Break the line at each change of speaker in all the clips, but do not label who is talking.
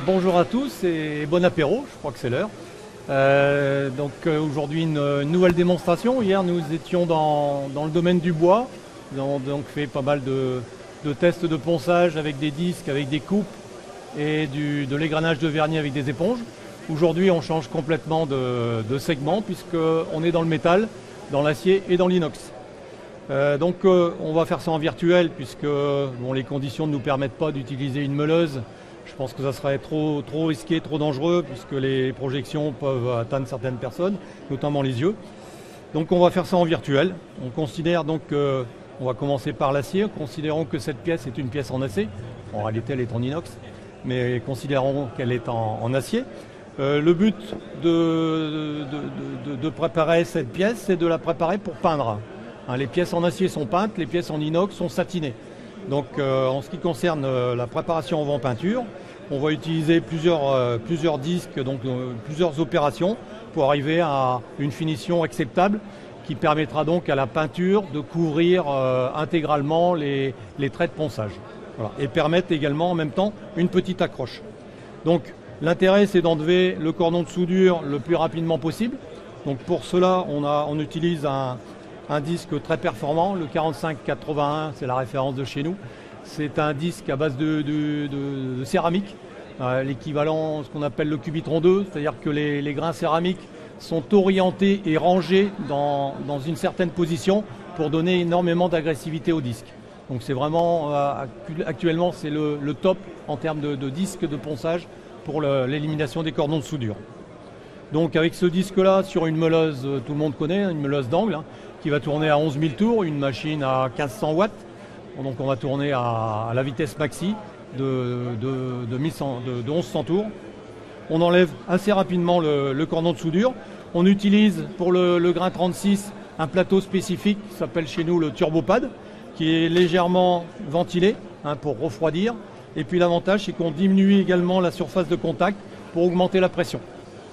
Bonjour à tous et bon apéro, je crois que c'est l'heure. Aujourd'hui une nouvelle démonstration. Hier nous étions dans le domaine du bois. Nous avons donc fait pas mal de tests de ponçage avec des disques, avec des coupes et de l'égranage de vernis avec des éponges. Aujourd'hui on change complètement de segment puisqu'on est dans le métal, dans l'acier et dans l'inox. On va faire ça en virtuel puisque les conditions ne nous permettent pas d'utiliser une meuleuse. Je pense que ça serait trop risqué, trop dangereux puisque les projections peuvent atteindre certaines personnes, notamment les yeux. Donc on va faire ça en virtuel. On considère donc on va commencer par l'acier, considérons que cette pièce est une pièce en acier. En réalité elle est en inox, mais considérons qu'elle est en acier. Le but de préparer cette pièce, c'est de la préparer pour peindre. Les pièces en acier sont peintes, les pièces en inox sont satinées. Donc en ce qui concerne la préparation avant peinture, on va utiliser plusieurs disques, donc plusieurs opérations pour arriver à une finition acceptable qui permettra donc à la peinture de couvrir intégralement les traits de ponçage. Voilà. Et permettre également en même temps une petite accroche. Donc l'intérêt c'est d'enlever le cordon de soudure le plus rapidement possible. Donc pour cela on utilise un disque très performant, le 4581, c'est la référence de chez nous. C'est un disque à base de céramique, l'équivalent, ce qu'on appelle le Cubitron 2, c'est-à-dire que les grains céramiques sont orientés et rangés dans une certaine position pour donner énormément d'agressivité au disque. Donc c'est vraiment, actuellement, c'est le top en termes de disque de ponçage pour l'élimination des cordons de soudure. Donc avec ce disque-là, sur une meuleuse, tout le monde connaît, une meuleuse d'angle, qui va tourner à 11 000 tours, une machine à 1500 watts. Donc on va tourner à la vitesse maxi de 1100 tours. On enlève assez rapidement le cordon de soudure. On utilise pour le grain 36 un plateau spécifique qui s'appelle chez nous le turbopad, qui est légèrement ventilé pour refroidir. Et puis l'avantage c'est qu'on diminue également la surface de contact pour augmenter la pression.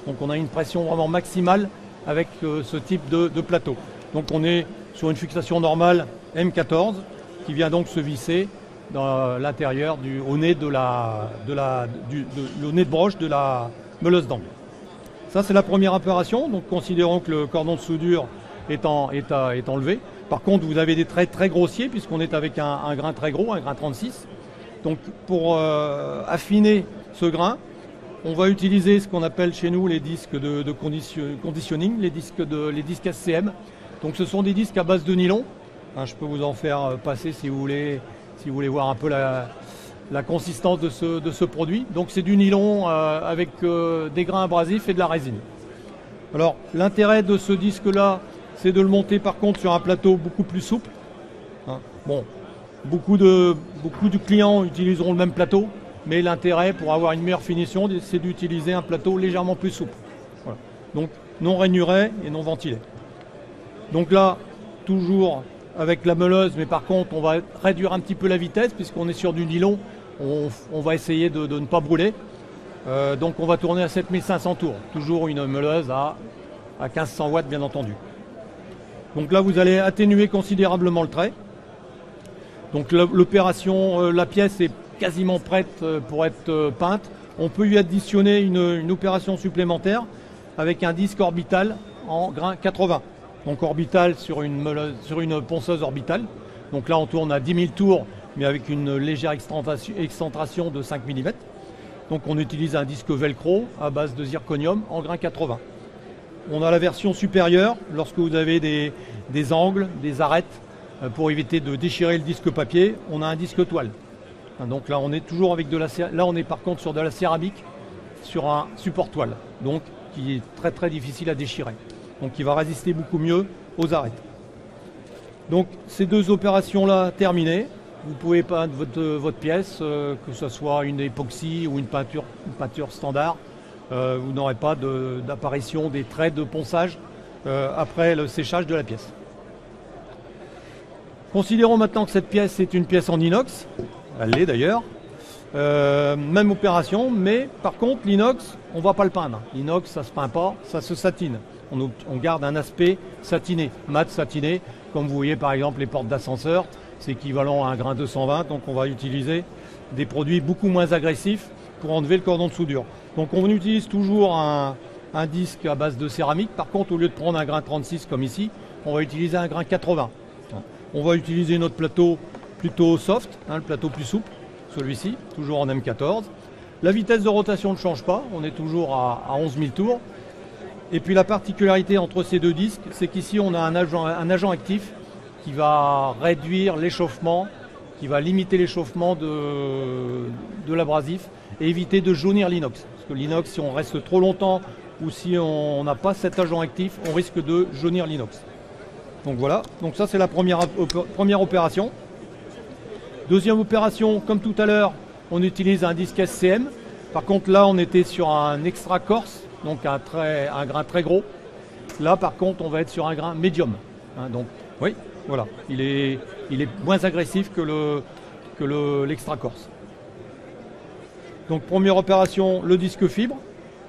Donc on a une pression vraiment maximale avec ce type de plateau. Donc on est sur une fixation normale M14 qui vient donc se visser dans l'intérieur au nez de broche de la meuleuse d'angle. Ça c'est la première opération, donc considérons que le cordon de soudure est enlevé. Par contre vous avez des traits très grossiers puisqu'on est avec un grain très gros, un grain 36. Donc pour affiner ce grain, on va utiliser ce qu'on appelle chez nous les disques de conditioning, les disques SCM. Donc ce sont des disques à base de nylon. Je peux vous en faire passer si vous voulez voir un peu la consistance de ce produit. Donc c'est du nylon avec des grains abrasifs et de la résine. Alors l'intérêt de ce disque-là, c'est de le monter par contre sur un plateau beaucoup plus souple. Beaucoup de clients utiliseront le même plateau, mais l'intérêt pour avoir une meilleure finition, c'est d'utiliser un plateau légèrement plus souple. Voilà. Donc non rainuré et non ventilé. Donc là, toujours avec la meuleuse, mais par contre, on va réduire un petit peu la vitesse puisqu'on est sur du nylon. On va essayer de ne pas brûler. Donc on va tourner à 7500 tours. Toujours une meuleuse à 1500 watts, bien entendu. Donc là, vous allez atténuer considérablement le trait. Donc l'opération, la pièce est quasiment prête pour être peinte. On peut y additionner une opération supplémentaire avec un disque orbital en grain 80. Donc orbital sur une ponceuse orbitale. Donc là on tourne à 10 000 tours mais avec une légère extentration de 5 mm. Donc on utilise un disque velcro à base de zirconium en grain 80. On a la version supérieure lorsque vous avez des angles, des arêtes pour éviter de déchirer le disque papier. On a un disque toile. Donc là on est toujours avec là on est par contre sur de la céramique sur un support toile. Donc qui est très difficile à déchirer. Donc il va résister beaucoup mieux aux arêtes. Donc ces deux opérations-là terminées, vous pouvez peindre votre pièce, que ce soit une époxy ou une peinture standard. Vous n'aurez pas d'apparition des traits de ponçage après le séchage de la pièce. Considérons maintenant que cette pièce est une pièce en inox, elle l'est d'ailleurs. Même opération, mais par contre l'inox, on ne va pas le peindre. L'inox, ça ne se peint pas, ça se satine. On garde un aspect satiné, mat satiné, comme vous voyez par exemple les portes d'ascenseur, c'est équivalent à un grain 220, donc on va utiliser des produits beaucoup moins agressifs pour enlever le cordon de soudure. Donc on utilise toujours un disque à base de céramique. Par contre, au lieu de prendre un grain 36 comme ici, on va utiliser un grain 80. On va utiliser notre plateau plutôt soft, le plateau plus souple, celui-ci, toujours en M14. La vitesse de rotation ne change pas, on est toujours à 11 000 tours. Et puis la particularité entre ces deux disques, c'est qu'ici on a un agent actif qui va réduire l'échauffement, qui va limiter l'échauffement de l'abrasif et éviter de jaunir l'inox. Parce que l'inox, si on reste trop longtemps ou si on n'a pas cet agent actif, on risque de jaunir l'inox. Donc voilà, donc ça c'est la première opération. Deuxième opération, comme tout à l'heure, on utilise un disque SCM. Par contre là on était sur un extra corse, donc un grain très gros. Là par contre on va être sur un grain médium. Donc oui, voilà, il est moins agressif que l'extra corse. Donc première opération, le disque fibre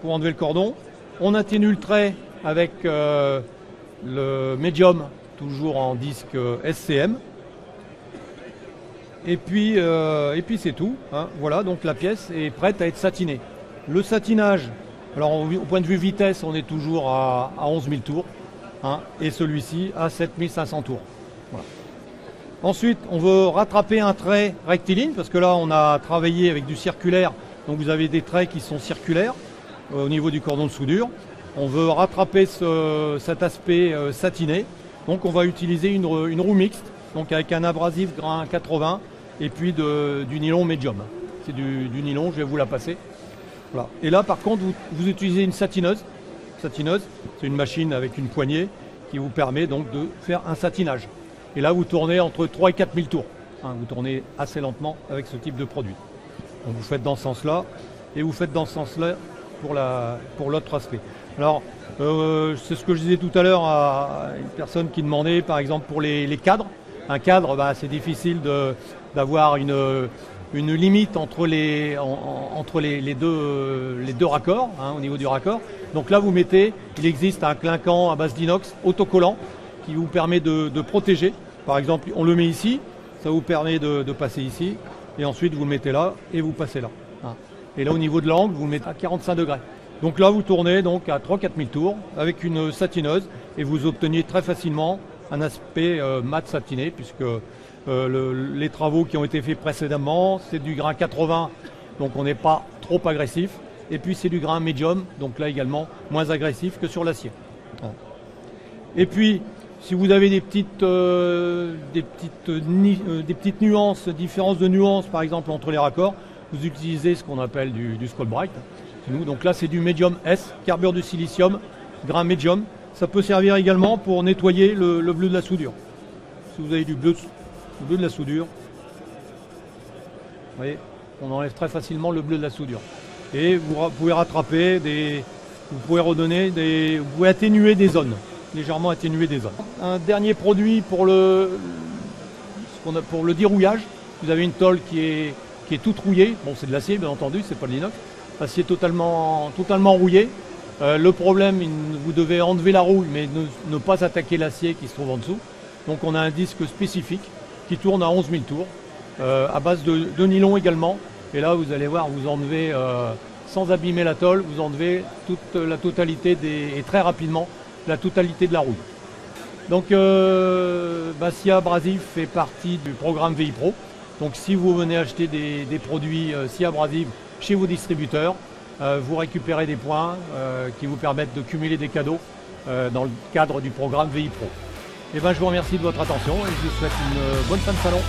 pour enlever le cordon. On atténue le trait avec le médium, toujours en disque SCM. Et puis c'est tout. Voilà, donc la pièce est prête à être satinée. Le satinage, alors au point de vue vitesse, on est toujours à 11 000 tours. Et celui-ci à 7 500 tours. Voilà. Ensuite, on veut rattraper un trait rectiligne, parce que là, on a travaillé avec du circulaire. Donc vous avez des traits qui sont circulaires au niveau du cordon de soudure. On veut rattraper cet aspect satiné. Donc on va utiliser une roue mixte, donc avec un abrasif grain 80 et puis du nylon médium. C'est du nylon, je vais vous la passer. Voilà. Et là par contre vous utilisez une satineuse. Satineuse, c'est une machine avec une poignée qui vous permet donc de faire un satinage. Et là vous tournez entre 3 et 4 000 tours. Vous tournez assez lentement avec ce type de produit. Donc vous faites dans ce sens-là et vous faites dans ce sens-là pour l'autre aspect. Alors c'est ce que je disais tout à l'heure à une personne qui demandait par exemple pour les cadres. Un cadre, c'est difficile d'avoir une limite entre les deux raccords, au niveau du raccord. Donc là il existe un clinquant à base d'inox autocollant qui vous permet de protéger. Par exemple, on le met ici, ça vous permet de passer ici, et ensuite vous le mettez là et vous passez là. Et là au niveau de l'angle, vous le mettez à 45 degrés. Donc là vous tournez donc à 3 4 000 tours avec une satineuse et vous obtenez très facilement un aspect mat satiné, puisque les travaux qui ont été faits précédemment, c'est du grain 80, donc on n'est pas trop agressif. Et puis c'est du grain médium, donc là également moins agressif que sur l'acier. Et puis si vous avez des petites nuances, différences de nuances par exemple entre les raccords, vous utilisez ce qu'on appelle du Scott Bright. Donc là c'est du médium S, carbure de silicium, grain médium. Ça peut servir également pour nettoyer le bleu de la soudure. Si vous avez du bleu de la soudure, vous voyez, on enlève très facilement le bleu de la soudure. Et vous pouvez rattraper vous pouvez atténuer des zones, légèrement atténuer des zones. Un dernier produit pour le dérouillage. Vous avez une tôle qui est toute rouillée. Bon, c'est de l'acier bien entendu, c'est pas de l'inox. Acier totalement rouillé. Le problème, vous devez enlever la rouille, mais ne pas attaquer l'acier qui se trouve en dessous. Donc on a un disque spécifique qui tourne à 11 000 tours, à base de nylon également. Et là, vous allez voir, vous enlevez, sans abîmer la tôle, vous enlevez toute la totalité et très rapidement, la totalité de la rouille. Donc SIA Abrasif fait partie du programme VI Pro. Donc si vous venez acheter des produits SIA Abrasif chez vos distributeurs, vous récupérez des points qui vous permettent de cumuler des cadeaux dans le cadre du programme VI Pro. Je vous remercie de votre attention et je vous souhaite une bonne fin de salon.